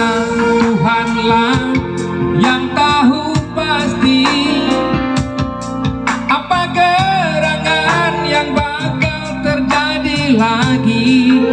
hanya Tuhanlah yang tahu pasti apa gerangan yang bakal terjadi lagi.